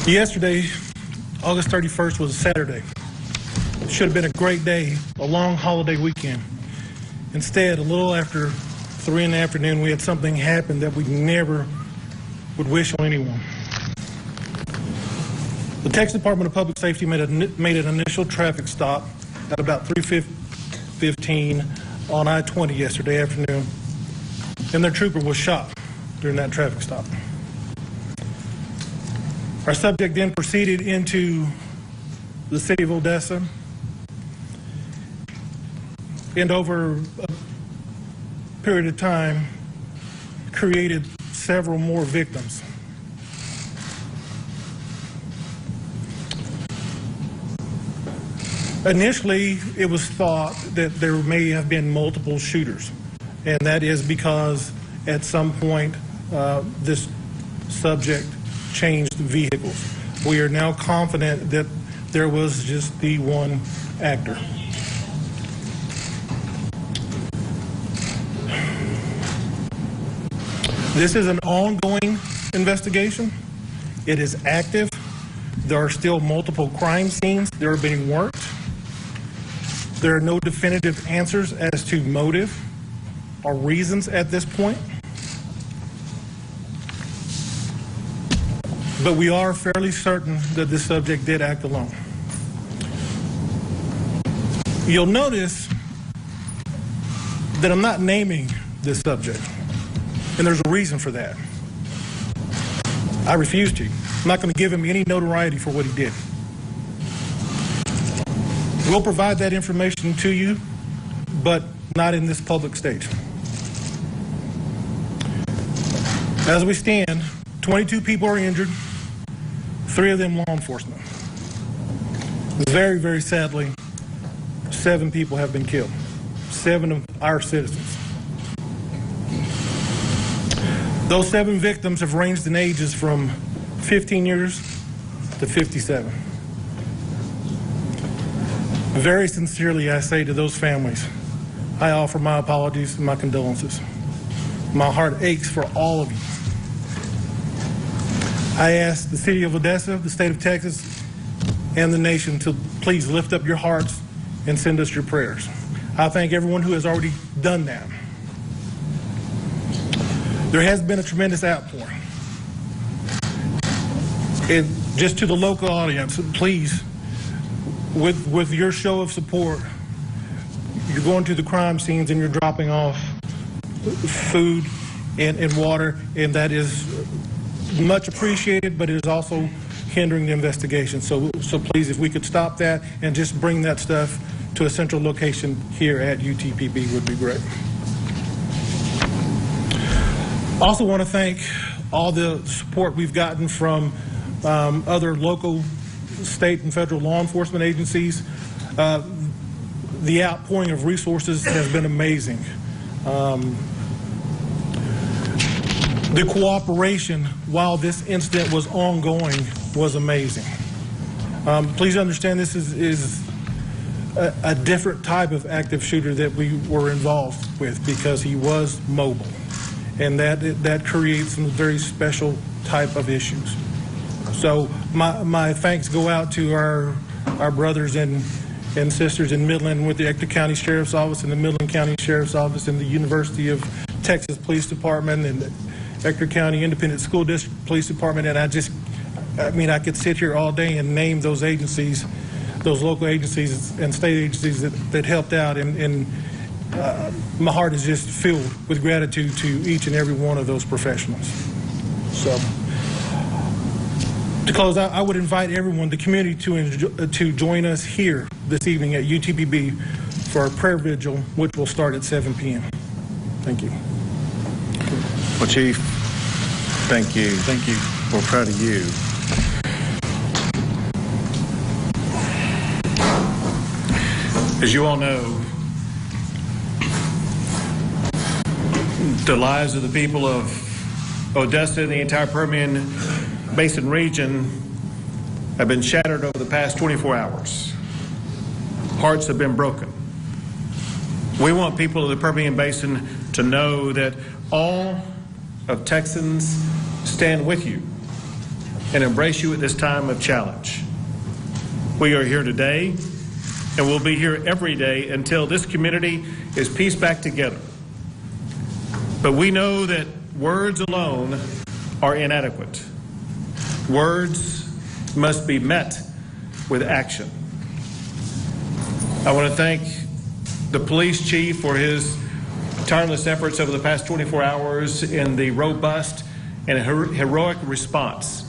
Yesterday, August 31st, was a Saturday. It should have been a great day, a long holiday weekend. Instead, a little after 3 in the afternoon, we had something happen that we never would wish on anyone. The Texas Department of Public Safety made an initial traffic stop at about 3:15 on I-20 yesterday afternoon, and their trooper was shot during that traffic stop. Our subject then proceeded into the city of Odessa, and over a period of time created several more victims. Initially, it was thought that there may have been multiple shooters, and that is because at some point this subject changed vehicles. We are now confident that there was just the one actor. This is an ongoing investigation. It is active. There are still multiple crime scenes that are being worked. There are no definitive answers as to motive or reasons at this point. But we are fairly certain that this subject did act alone. You'll notice that I'm not naming this subject, and there's a reason for that. I refuse to. I'm not going to give him any notoriety for what he did. We'll provide that information to you, but not in this public stage. As we stand, 22 people are injured, 3 of them law enforcement. Very, very sadly, 7 people have been killed, 7 of our citizens. Those 7 victims have ranged in ages from 15 years to 57. Very sincerely, I say to those families, I offer my apologies and my condolences. My heart aches for all of you. I ask the city of Odessa, the state of Texas, and the nation to please lift up your hearts and send us your prayers. I thank everyone who has already done that. There has been a tremendous outpouring. And just to the local audience, please, with your show of support, you're going to the crime scenes and you're dropping off food and water, and that is much appreciated, but it is also hindering the investigation. So please, if we could stop that and just bring that stuff to a central location here at UTPB would be great. Also want to thank all the support we've gotten from other local, state, and federal law enforcement agencies. The outpouring of resources has been amazing. The cooperation while this incident was ongoing was amazing. Please understand this is a different type of active shooter that we were involved with because he was mobile, and that creates some very special type of issues. So my thanks go out to our brothers and sisters in Midland with the Ector County Sheriff's Office and the Midland County Sheriff's Office and the University of Texas Police Department and the Ector County Independent School District Police Department. And I could sit here all day and name those agencies, those local agencies and state agencies that helped out, and my heart is just filled with gratitude to each and every one of those professionals. So, to close out, I would invite everyone, the community, to join us here this evening at UTPB for our prayer vigil, which will start at 7 p.m. Thank you. Well, Chief, thank you. Thank you. We're proud of you. As you all know, the lives of the people of Odessa and the entire Permian Basin region have been shattered over the past 24 hours. Hearts have been broken. We want people of the Permian Basin to know that all of Texans stand with you and embrace you at this time of challenge. We are here today, and we'll be here every day until this community is pieced back together. But we know that words alone are inadequate. Words must be met with action. I want to thank the police chief for his tireless efforts over the past 24 hours in the robust and heroic response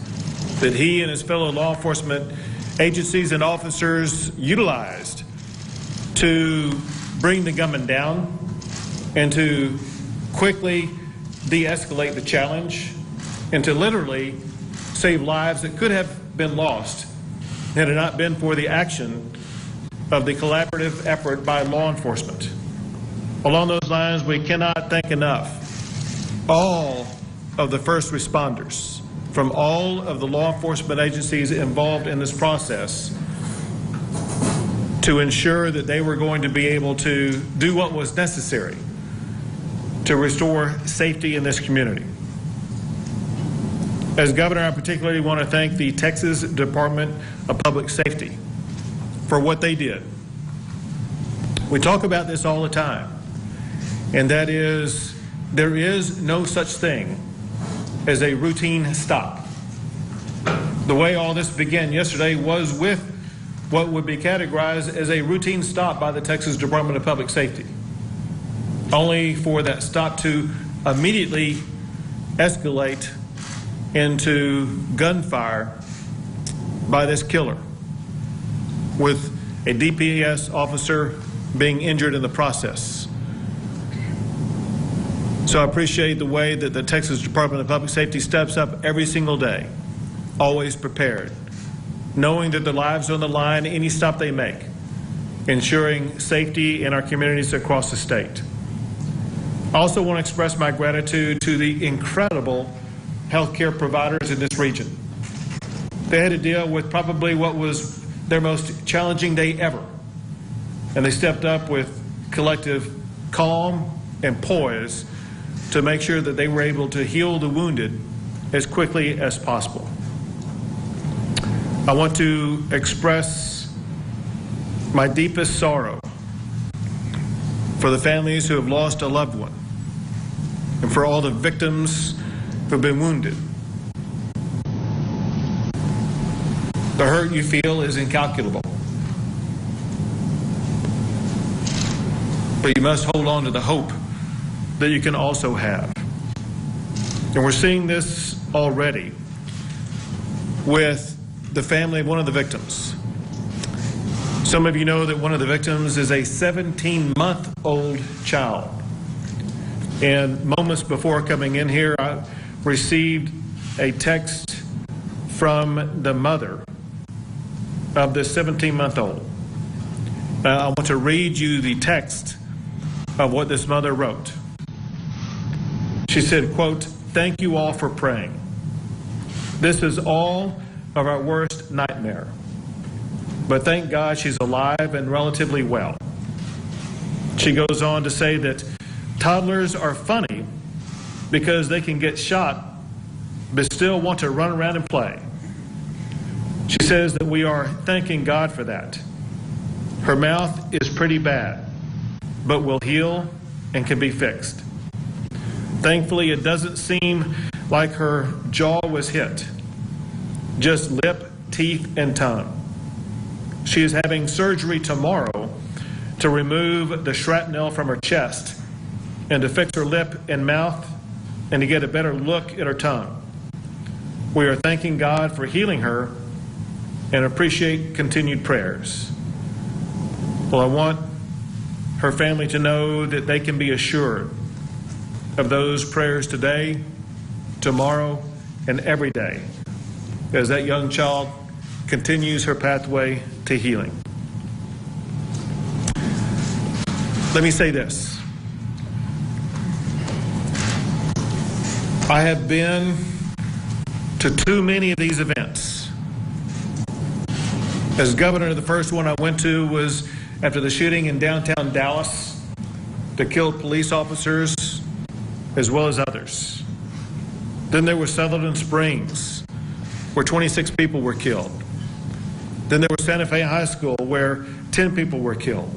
that he and his fellow law enforcement agencies and officers utilized to bring the gunman down and to quickly de-escalate the challenge and to literally save lives that could have been lost had it not been for the action of the collaborative effort by law enforcement. Along those lines, we cannot thank enough all of the first responders from all of the law enforcement agencies involved in this process to ensure that they were going to be able to do what was necessary to restore safety in this community. As governor, I particularly want to thank the Texas Department of Public Safety for what they did. We talk about this all the time, and that is, there is no such thing as a routine stop. The way all this began yesterday was with what would be categorized as a routine stop by the Texas Department of Public Safety, only for that stop to immediately escalate into gunfire by this killer, with a DPS officer being injured in the process. So I appreciate the way that the Texas Department of Public Safety steps up every single day, always prepared, knowing that their lives are on the line any stop they make, ensuring safety in our communities across the state. I also want to express my gratitude to the incredible healthcare providers in this region. They had to deal with probably what was their most challenging day ever, and they stepped up with collective calm and poise to make sure that they were able to heal the wounded as quickly as possible. I want to express my deepest sorrow for the families who have lost a loved one and for all the victims who have been wounded. The hurt you feel is incalculable, but you must hold on to the hope that you can also have. And we're seeing this already with the family of one of the victims. Some of you know that one of the victims is a 17-month-old child. And moments before coming in here, I received a text from the mother of this 17-month-old. I want to read you the text of what this mother wrote. She said, quote, "Thank you all for praying. This is all of our worst nightmare. But thank God she's alive and relatively well." She goes on to say that toddlers are funny because they can get shot but still want to run around and play. She says that we are thanking God for that. Her mouth is pretty bad, but will heal and can be fixed. Thankfully, it doesn't seem like her jaw was hit, just lip, teeth, and tongue. She is having surgery tomorrow to remove the shrapnel from her chest and to fix her lip and mouth and to get a better look at her tongue. We are thanking God for healing her and appreciate continued prayers. Well, I want her family to know that they can be assured of those prayers today, tomorrow, and every day as that young child continues her pathway to healing. Let me say this. I have been to too many of these events. As governor, the first one I went to was after the shooting in downtown Dallas that killed police officers as well as others. Then there was Sutherland Springs, where 26 people were killed. Then there was Santa Fe High School, where 10 people were killed.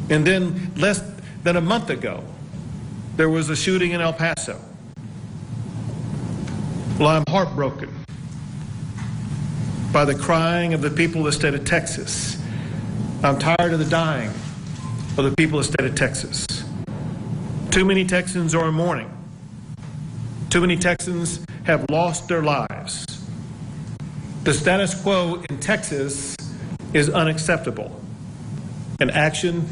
And then less than a month ago, there was a shooting in El Paso. Well, I'm heartbroken by the crying of the people of the state of Texas. I'm tired of the dying of the people of the state of Texas. Too many Texans are in mourning. Too many Texans have lost their lives. The status quo in Texas is unacceptable, and action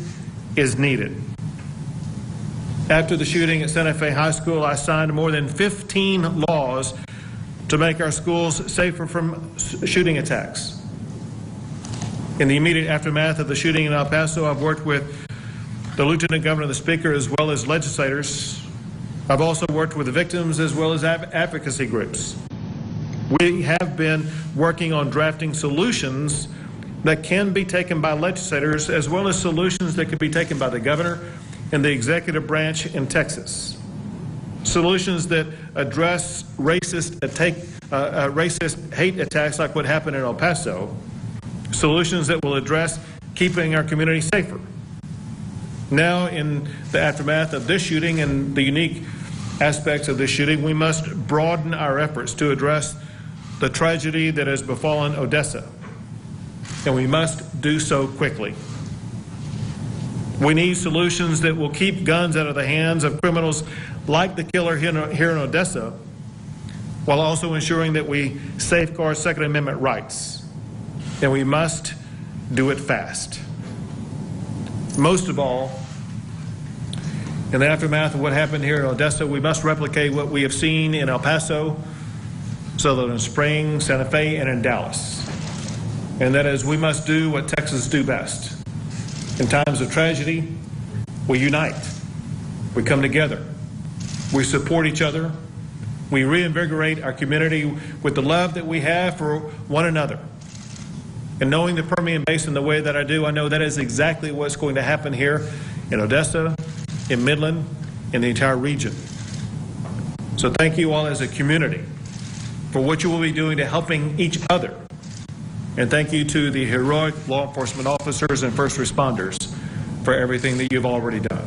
is needed. After the shooting at Santa Fe High School, I signed more than 15 laws to make our schools safer from shooting attacks. In the immediate aftermath of the shooting in El Paso, I've worked with the Lieutenant Governor, the Speaker, as well as legislators. I've also worked with the victims as well as advocacy groups. We have been working on drafting solutions that can be taken by legislators as well as solutions that could be taken by the governor and the executive branch in Texas. Solutions that address racist hate attacks like what happened in El Paso. Solutions that will address keeping our community safer. Now, in the aftermath of this shooting and the unique aspects of this shooting, we must broaden our efforts to address the tragedy that has befallen Odessa, and we must do so quickly. We need solutions that will keep guns out of the hands of criminals like the killer here in Odessa, while also ensuring that we safeguard Second Amendment rights, and we must do it fast. Most of all, in the aftermath of what happened here in Odessa, we must replicate what we have seen in El Paso, Sutherland Springs, Santa Fe, and in Dallas. And that is, we must do what Texans do best. In times of tragedy, we unite. We come together. We support each other. We reinvigorate our community with the love that we have for one another. And knowing the Permian Basin the way that I do, I know that is exactly what's going to happen here in Odessa, in Midland, in the entire region. So thank you all as a community for what you will be doing to helping each other. And thank you to the heroic law enforcement officers and first responders for everything that you've already done.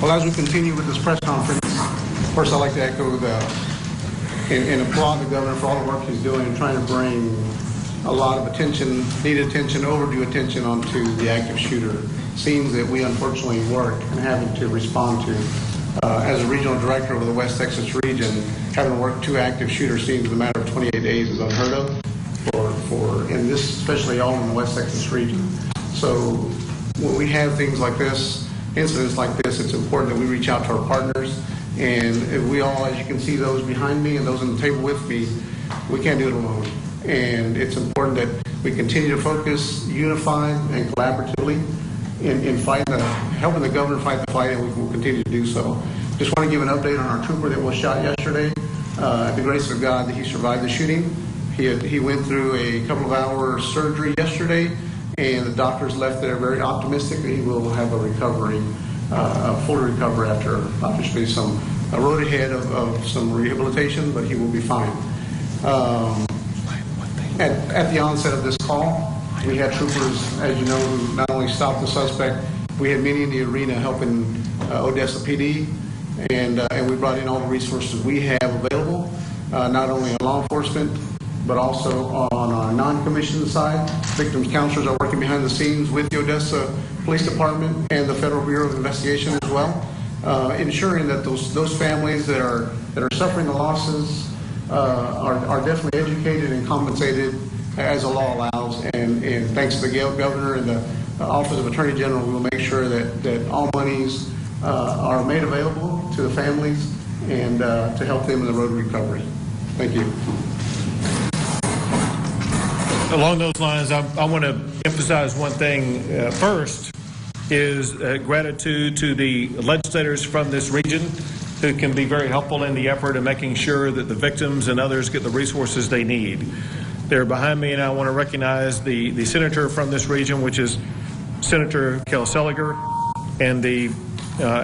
Well, as we continue with this press conference, first I'd like to echo and applaud the governor for all the work he's doing in trying to bring a lot of attention, needed attention, overdue attention onto the active shooter scenes that we unfortunately worked and having to respond to. As a regional director over the West Texas region, having worked 2 active shooter scenes in a matter of 28 days is unheard of and this especially all in the West Texas region. So when we have things like this, incidents like this, it's important that we reach out to our partners. And if we all, as you can see, those behind me and those on the table with me, we can't do it alone. And it's important that we continue to focus, unified and collaboratively in fighting, helping the governor fight the fight, and we will continue to do so. Just want to give an update on our trooper that was shot yesterday. At the grace of God, that he survived the shooting. He went through a couple of hours surgery yesterday, and the doctors left there very optimistic that he will have a recovery, a full recovery after obviously a road ahead of some rehabilitation, but he will be fine. At the onset of this call, we had troopers, as you know, who not only stopped the suspect, we had many in the arena helping Odessa PD, and we brought in all the resources we have available, not only on law enforcement, but also on our non-commissioned side. Victims counselors are working behind the scenes with the Odessa Police Department and the Federal Bureau of Investigation as well, ensuring that those families that are suffering the losses are definitely educated and compensated as the law allows. And thanks to the governor and the Office of Attorney General, we will make sure that all monies are made available to the families and to help them in the road to recovery. Thank you. Along those lines, I want to emphasize one thing. First is gratitude to the legislators from this region who can be very helpful in the effort of making sure that the victims and others get the resources they need. They're behind me, and I want to recognize the senator from this region, which is Senator Kel Seliger, and the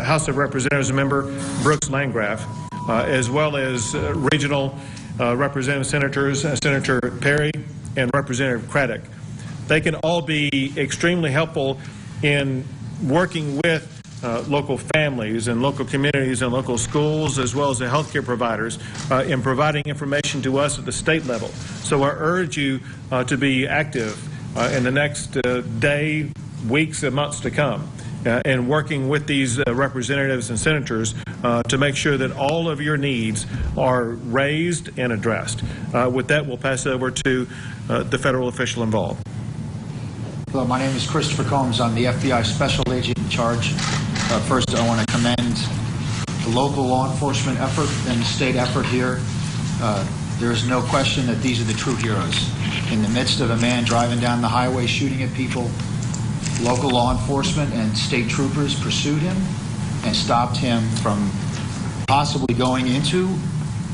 House of Representatives member Brooks Landgraf, as well as regional representative senators, Senator Perry and Representative Craddock. They can all be extremely helpful in working with local families and local communities and local schools, as well as the healthcare providers, in providing information to us at the state level. So I urge you to be active in the next day, weeks, and months to come, in working with these representatives and senators to make sure that all of your needs are raised and addressed. With that, we'll pass it over to the federal official involved. Hello, my name is Christopher Combs. I'm the FBI Special Agent in charge. First, I want to commend the local law enforcement effort and the state effort here. There is no question that these are the true heroes. In the midst of a man driving down the highway shooting at people, local law enforcement and state troopers pursued him and stopped him from possibly going into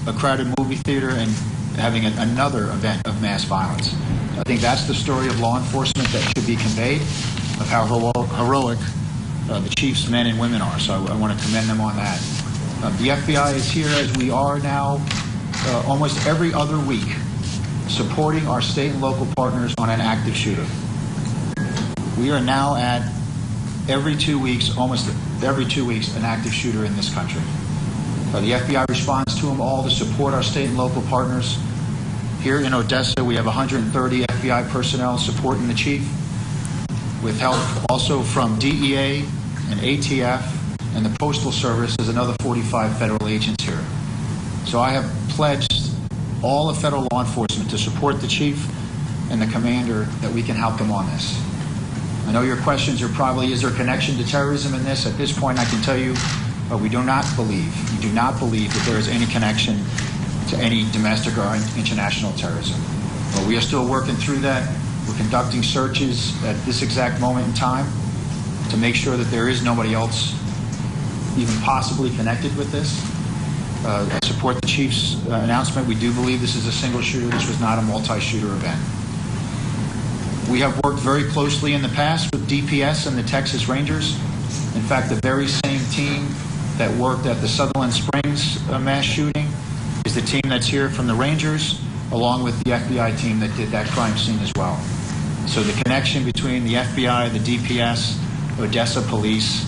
a crowded movie theater and having another event of mass violence. I think that's the story of law enforcement that should be conveyed, of how heroic the chief's men and women are. So I want to commend them on that. The FBI is here, as we are now, almost every other week, supporting our state and local partners on an active shooter. We are now at every 2 weeks, almost every 2 weeks, an active shooter in this country. The FBI responds to them all to support our state and local partners. Here in Odessa, we have 130 FBI personnel supporting the chief, with help also from DEA and ATF and the Postal Service. There's another 45 federal agents here. So I have pledged all of federal law enforcement to support the chief and the commander, that we can help them on this. I know your questions are probably, is there a connection to terrorism in this? At this point, I can tell you we do not believe that there is any connection to any domestic or international terrorism. But we are still working through that. We're conducting searches at this exact moment in time to make sure that there is nobody else even possibly connected with this. I support the chief's announcement. We do believe this is a single shooter. This was not a multi-shooter event. We have worked very closely in the past with DPS and the Texas Rangers. In fact, the very same team that worked at the Sutherland Springs mass shooting is the team that's here from the Rangers, along with the FBI team that did that crime scene as well. So the connection between the FBI, the DPS, Odessa Police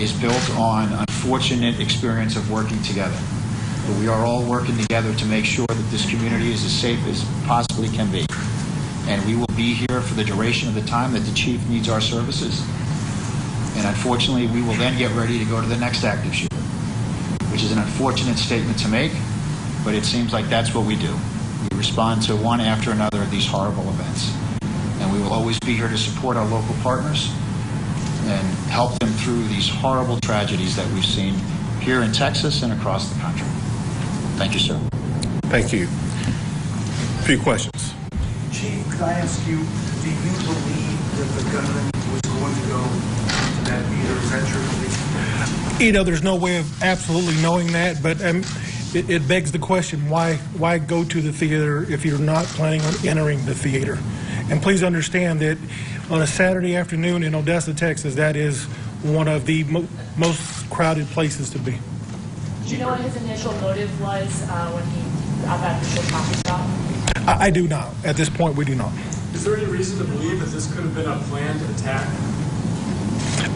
is built on unfortunate experience of working together. But we are all working together to make sure that this community is as safe as possibly can be. And we will be here for the duration of the time that the chief needs our services. And unfortunately, we will then get ready to go to the next active shooter, which is an unfortunate statement to make, but it seems like that's what we do. We respond to one after another of these horrible events. And we will always be here to support our local partners and help them through these horrible tragedies that we've seen here in Texas and across the country. Thank you, sir. Thank you. A few questions. Chief, could I ask you, do you believe that the gunman was going to go to that theater? Is that your belief? You know, there's no way of absolutely knowing that, but it begs the question, why go to the theater if you're not planning on entering the theater? And please understand that on a Saturday afternoon in Odessa, Texas, that is one of the most crowded places to be. Do you know what his initial motive was when he got back to the coffee shop? I do not. At this point, we do not. Is there any reason to believe that this could have been a planned attack?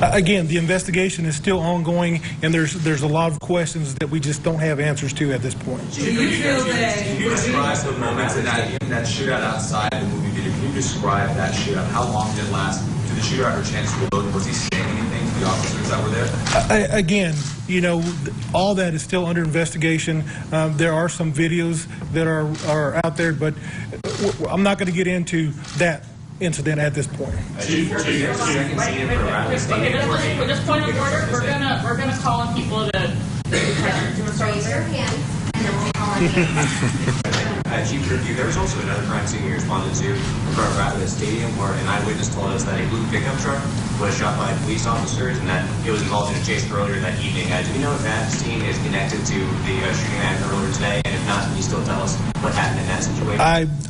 Again, the investigation is still ongoing, and there's a lot of questions that we just don't have answers to at this point. Do you describe the moments in that shootout outside the movie theater? Can you describe that shootout? How long did it last? Did the shooter have a chance to reload? Was he saying anything to the officers that were there? Again, you know, all that is still under investigation. There are some videos that are out there, but I'm not going to get into that incident at this point. For this point of order, we're gonna call on people to raise your hand, and then we'll call on you. Chief Review, there was also another crime scene we responded to in front of Abbott Stadium where an eyewitness told us that a blue pickup truck was shot by police officers and that it was involved in a chase earlier that evening. Do we know if that scene is connected to the shooting that happened earlier today? And if not, can you still tell us what happened in that situation?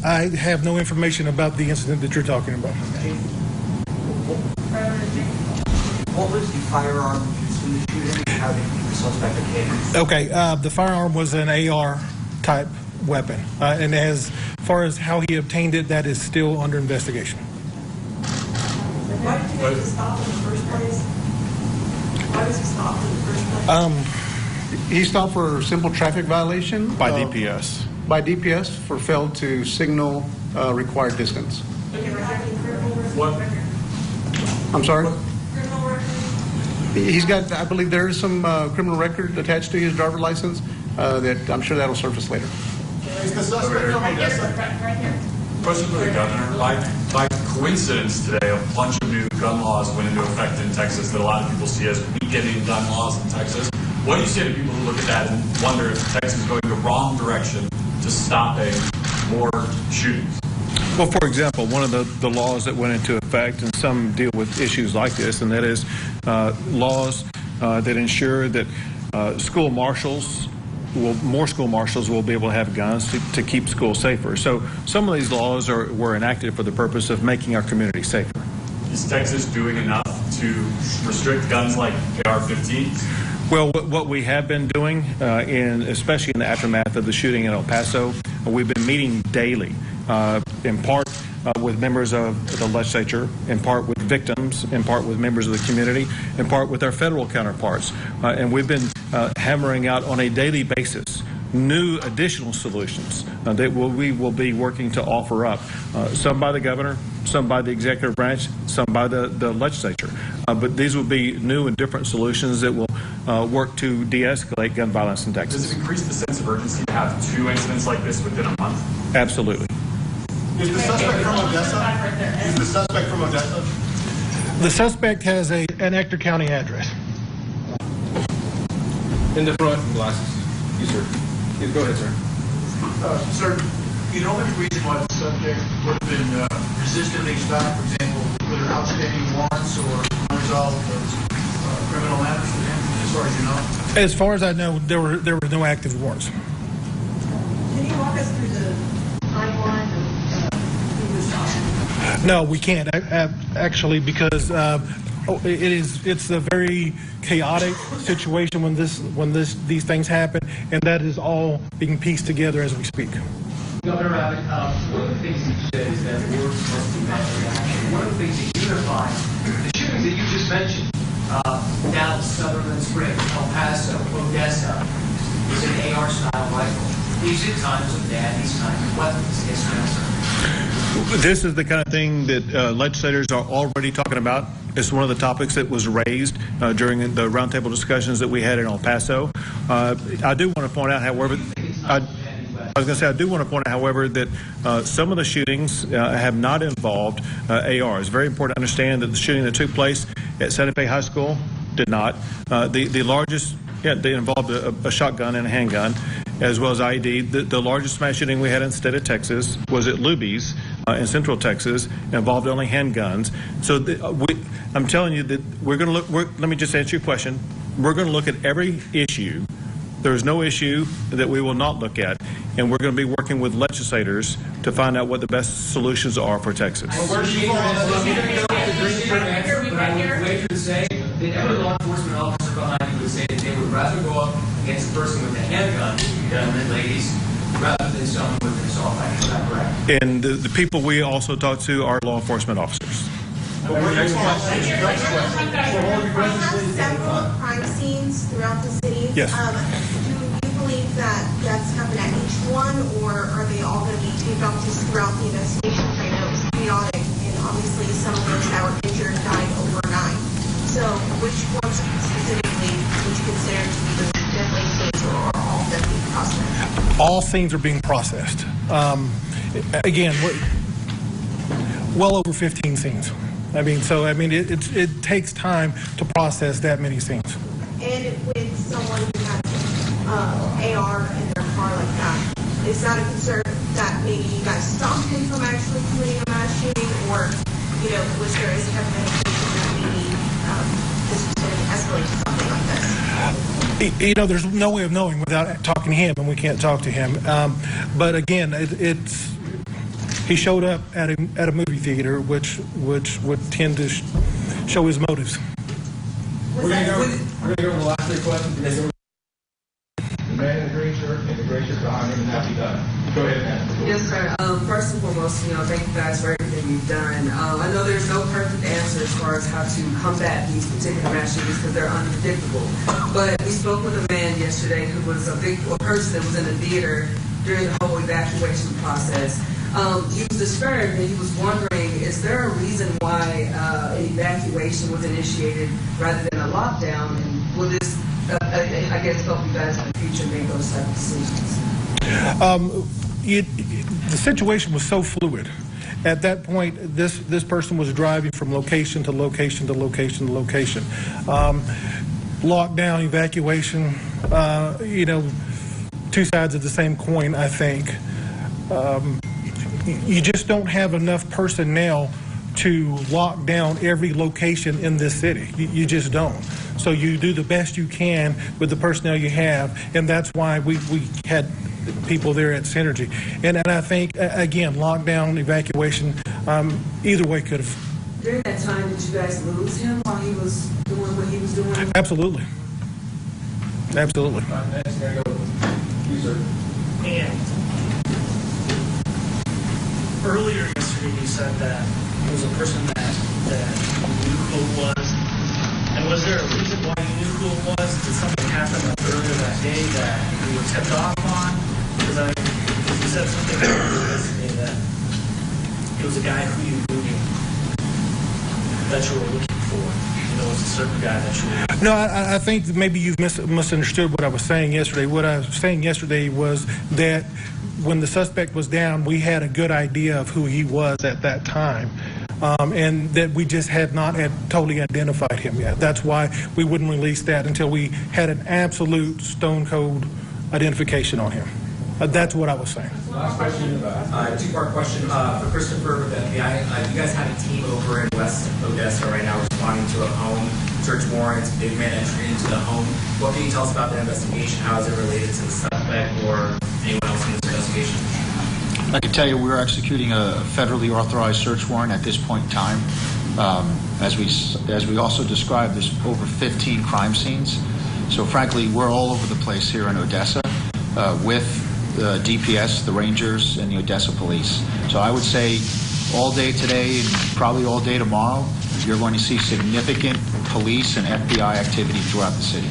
I have no information about the incident that you're talking about. What was the firearm used in the shooting? How did the suspect obtain it? Okay, the firearm was an AR type weapon, and as far as how he obtained it, that is still under investigation. Why did you make the stop in the first place? Why was he stopped in the first place? He stopped for a simple traffic violation. By DPS. By DPS for failed to signal required distance. What? I'm sorry? Criminal record? He's got, I believe there is some criminal record attached to his driver's license that I'm sure that'll surface later. Is the suspect from Odessa? Right here. Question for the governor. By coincidence today, a bunch of new gun laws went into effect in Texas that a lot of people see as weakening gun laws in Texas. What do you say to people who look at that and wonder if Texas is going the wrong direction to stopping more shootings? Well, for example, one of the laws that went into effect, and some deal with issues like this, and that is laws that ensure that school marshals, more school marshals will be able to have guns to keep schools safer. So some of these laws were enacted for the purpose of making our community safer. Is Texas doing enough to restrict guns like AR-15s? Well, what we have been doing, especially in the aftermath of the shooting in El Paso, we've been meeting daily, in part with members of the legislature, in part with victims, in part with members of the community, in part with our federal counterparts. And we've been hammering out on a daily basis new additional solutions that we will be working to offer up, some by the governor, some by the executive branch, some by the legislature. But these will be new and different solutions that will work to de-escalate gun violence in Texas. Does it increase the sense of urgency to have 2 incidents like this within a month? Absolutely. Is the suspect from Odessa? Is the suspect from Odessa? The suspect has an Ector County address. In the front, glasses. Yes, sir. Yes, go ahead, sir. Sir, you know any reason why the subject would have been resistant to stop, for example, whether outstanding warrants or unresolved criminal matters for him, as far as you know? As far as I know, there were no active warrants. Can you walk us through the timeline of who was shot? No, we can't actually, because it's a very chaotic situation when these things happen, and that is all being pieced together as we speak. Governor Abbott, one of the things that you said is that words must be met with action. One of the things that unifies the shootings that you just mentioned, Dallas, Sutherland Springs, El Paso, Odessa, is an AR-style rifle. These are times of bad, these kinds of weapons against cancer. This is the kind of thing that legislators are already talking about. It's one of the topics that was raised during the roundtable discussions that we had in El Paso. I do want to point out, however, I do want to point out, however, that some of the shootings have not involved AR. It's very important to understand that the shooting that took place at Santa Fe High School did not. The largest, they involved a shotgun and a handgun, as well as IED. The largest mass shooting we had in the state of Texas was at Luby's in Central Texas, involved only handguns. So I'm telling you that we're going to look, let me just answer your question. We're going to look at every issue. There's no issue that we will not look at, and we're going to be working with legislators to find out what the best solutions are for Texas. I would wager to say that every law enforcement officer behind you would say that they would rather go up against a person with a handgun, gentlemen, ladies, rather than someone with an assault rifle. Is that correct? And the people we also talk to are law enforcement officers. We have several crime scenes throughout the city. Yes. Do you believe that that's happened at each one, or are they all going to be taped off just throughout the investigation? I know it was chaotic, and obviously some of those that were injured died overnight. So which ones specifically would you consider to be the deadly scenes, or are all deadly processed? All scenes are being processed. Again, well over 15 scenes. It takes time to process that many scenes. And with someone who has AR in their car like that, Is that a concern that maybe you guys stopped him from actually committing a mass shooting, or, was there any type of indication that maybe this was going to escalate to something like this? There's no way of knowing without talking to him, and we can't talk to him. But again, he showed up at a movie theater, which would tend to show his motives. We're going to go over the last three questions. The man in the green shirt and the gray shirt behind him, and that'll be done. Go ahead, man. Yes, sir. First and foremost, thank you guys for everything you've done. I know there's no perfect answer as far as how to combat these particular mass shootings because they're unpredictable. But we spoke with a man yesterday who was a person that was in the theater during the whole evacuation process. He was disturbed and he was wondering, is there a reason why an evacuation was initiated rather than a lockdown? And will this, I guess, help you guys in the future make those type of decisions? The situation was so fluid. At that point, this person was driving from location to location to location to location. Lockdown, evacuation, two sides of the same coin, I think. You just don't have enough personnel to lock down every location in this city. You just don't. So you do the best you can with the personnel you have, and that's why we had people there at Synergy. And I think, again, lockdown, evacuation, either way could have. During that time, did you guys lose him while he was doing what he was doing? Absolutely. Absolutely. Next, we're going to go with you, sir. And earlier yesterday, you said that there was a person that knew who it was. And was there a reason why you knew who it was? Did something happen earlier that day that you were tipped off on? Because you said something earlier yesterday that it was a guy who you knew that you were looking for. It was a certain guy that you were. No, I think maybe you've misunderstood what I was saying yesterday. What I was saying yesterday was that when the suspect was down, we had a good idea of who he was at that time. And that we just had not totally identified him yet. That's why we wouldn't release that until we had an absolute stone cold identification on him. That's what I was saying. Last question. Two-part question for Christopher with the FBI. You guys have a team over in West Odessa right now responding to a home search warrant. Big man entry into the home. What can you tell us about that investigation? How is it related to the suspect or anyone else in this investigation? I can tell you we're executing a federally authorized search warrant at this point in time. As we also described, there's over 15 crime scenes. So frankly, we're all over the place here in Odessa with the DPS, the Rangers, and the Odessa Police. So I would say all day today and probably all day tomorrow, you're going to see significant police and FBI activity throughout the city.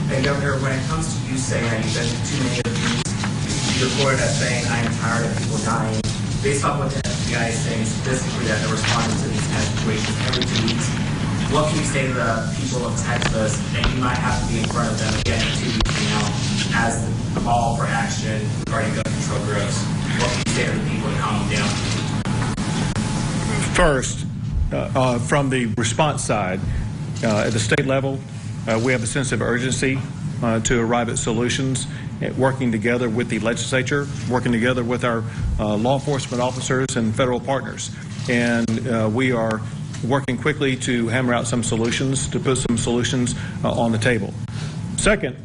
And Governor, when it comes to you saying that you've been to too many of these, you reported as saying, I am tired of people dying. Based on what the FBI is saying statistically, that they're responding to these kind of situations every 2 weeks, what can you say to the people of Texas, and you might have to be in front of them again 2 weeks from now, as the call for action regarding gun control grows? What can you say to the people to calm them down? First, from the response side, at the state level, we have a sense of urgency to arrive at solutions, working together with the legislature, working together with our law enforcement officers and federal partners. And we are working quickly to hammer out some solutions, to put some solutions on the table. Second,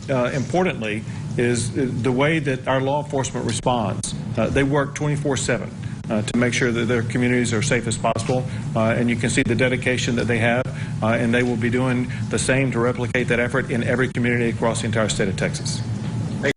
importantly, is the way that our law enforcement responds. They work 24/7 to make sure that their communities are safe as possible, and you can see the dedication that they have, and they will be doing the same to replicate that effort in every community across the entire state of Texas.